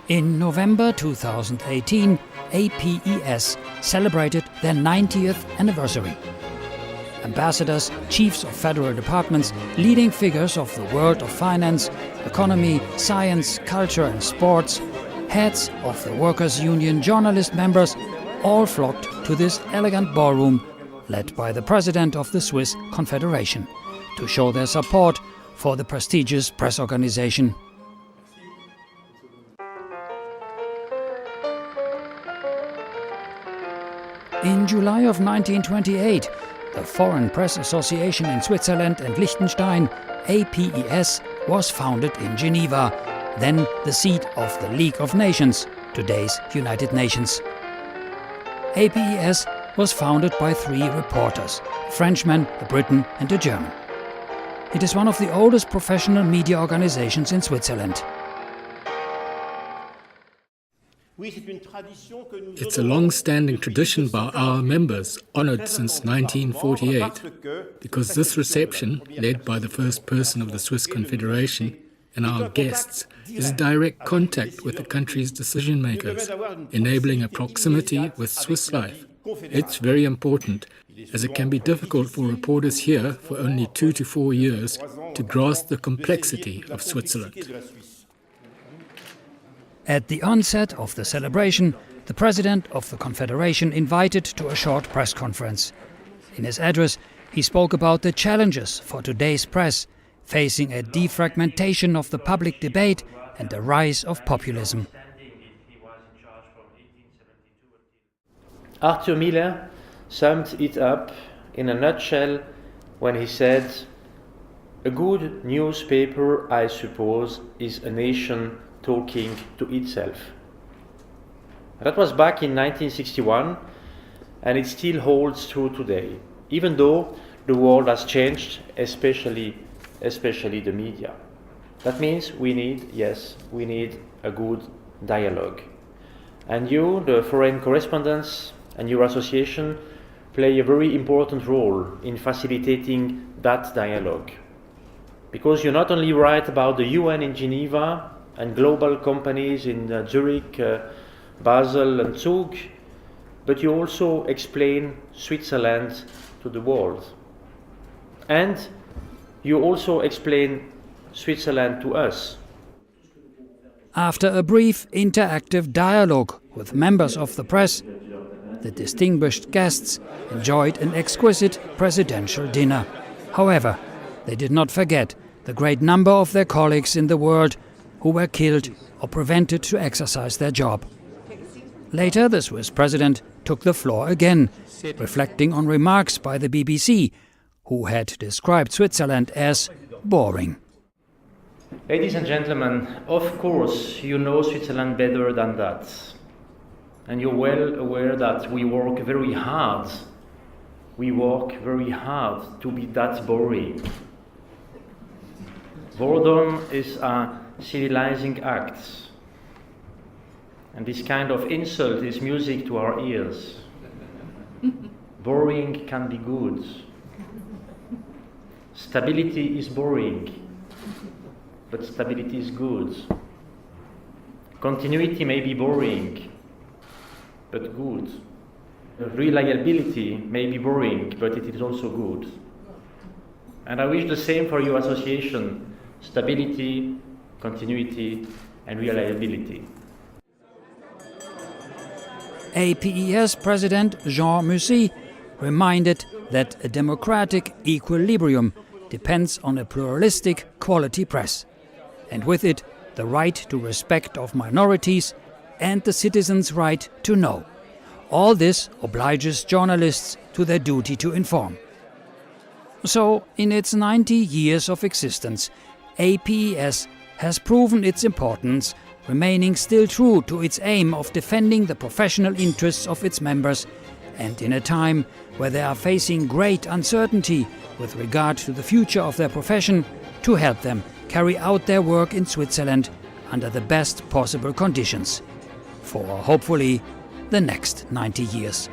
In November 2018, APES celebrated their 90th anniversary. Ambassadors, chiefs of federal departments, leading figures of the world of finance, economy, science, culture and sports, heads of the workers' union, journalist members, all flocked to this elegant ballroom led by the president of the Swiss Confederation to show their support for the prestigious press organization. In July of 1928, the Foreign Press Association in Switzerland and Liechtenstein, APES, was founded in Geneva, then the seat of the League of Nations, today's United Nations. APES was founded by 3 reporters, a Frenchman, a Briton and a German. It is one of the oldest professional media organizations in Switzerland. It's a long-standing tradition by our members, honoured since 1948, because this reception, led by the first person of the Swiss Confederation and our guests, is direct contact with the country's decision-makers, enabling a proximity with Swiss life. It's very important, as it can be difficult for reporters here for only 2 to 4 years to grasp the complexity of Switzerland. At the onset of the celebration, the President of the Confederation invited to a short press conference. In his address, he spoke about the challenges for today's press, facing a defragmentation of the public debate and the rise of populism. Arthur Miller summed it up in a nutshell when he said, "A good newspaper, I suppose, is a nation talking to itself." That was back in 1961, and it still holds true today, even though the world has changed, especially the media. That means we need a good dialogue. And you, the foreign correspondents and your association, play a very important role in facilitating that dialogue. Because you not only write about the UN in Geneva and global companies in Zurich, Basel and Zug, but you also explain Switzerland to the world. And you also explain Switzerland to us. After a brief interactive dialogue with members of the press, the distinguished guests enjoyed an exquisite presidential dinner. However, they did not forget the great number of their colleagues in the world who were killed or prevented to exercise their job. Later, the Swiss president took the floor again, reflecting on remarks by the BBC, who had described Switzerland as boring. Ladies and gentlemen, of course you know Switzerland better than that. And you're well aware that we work very hard. We work very hard to be that boring. Boredom is a civilizing act. And this kind of insult is music to our ears. Boring can be good. Stability is boring, but stability is good. Continuity may be boring, but good. Reliability may be boring, but it is also good. And I wish the same for your association: stability, continuity, and reliability. APES President Jean Musy reminded that a democratic equilibrium depends on a pluralistic quality press, and with it the right to respect of minorities and the citizens' right to know. All this obliges journalists to their duty to inform. So, in its 90 years of existence, APES has proven its importance, remaining still true to its aim of defending the professional interests of its members, and in a time where they are facing great uncertainty with regard to the future of their profession, to help them carry out their work in Switzerland under the best possible conditions for, hopefully, the next 90 years.